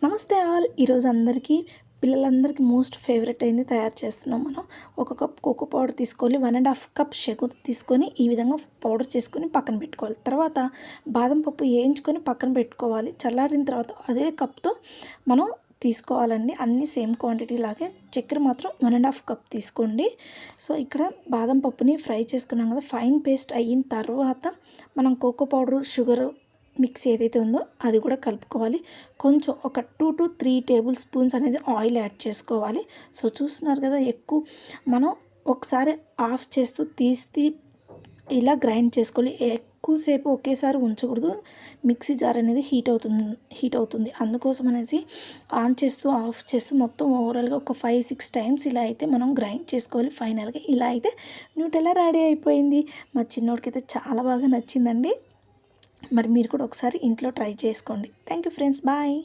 నమస్తే ఆల్. ఈరోజు పిల్లలందరికీ మోస్ట్ ఫేవరెట్ అయింది తయారు చేస్తున్నాం మనం. ఒక కప్ కోకో పౌడర్ తీసుకోవాలి, 1.5 కప్ షుగర్ తీసుకొని ఈ విధంగా పౌడర్ చేసుకొని పక్కన పెట్టుకోవాలి. తర్వాత బాదం పప్పు వేయించుకొని పక్కన పెట్టుకోవాలి. చల్లారిన తర్వాత అదే కప్తో మనం తీసుకోవాలండి. అన్నీ సేమ్ క్వాంటిటీ లాగే. చక్కెర మాత్రం 1.5 కప్ తీసుకోండి. సో ఇక్కడ బాదం పప్పుని ఫ్రై చేసుకున్నాం కదా, ఫైన్ పేస్ట్ అయిన తర్వాత మనం కోకో పౌడరు, షుగరు మిక్స్ ఏదైతే ఉందో అది కూడా కలుపుకోవాలి. కొంచెం ఒక 2 to 3 టేబుల్ స్పూన్స్ అనేది ఆయిల్ యాడ్ చేసుకోవాలి. సో చూస్తున్నారు కదా, మనం ఒకసారి ఆఫ్ చేస్తూ తీసి ఇలా గ్రైండ్ చేసుకోవాలి. ఎక్కువసేపు ఒకేసారి ఉంచకూడదు, మిక్సీ జార్ అనేది హీట్ అవుతుంది. అందుకోసం అనేసి ఆన్ చేస్తూ ఆఫ్ చేస్తూ మొత్తం ఓవరాల్గా ఒక 5-6 టైమ్స్ ఇలా అయితే మనం గ్రైండ్ చేసుకోవాలి. ఫైనల్గా ఇలా అయితే న్యూటెల్లా రెడీ అయిపోయింది. మా చిన్నోడికైతే చాలా బాగా నచ్చిందండి. మరి మీరు కూడా ఒకసారి ఇంట్లో ట్రై చేసుకోండి. Thank you friends, bye.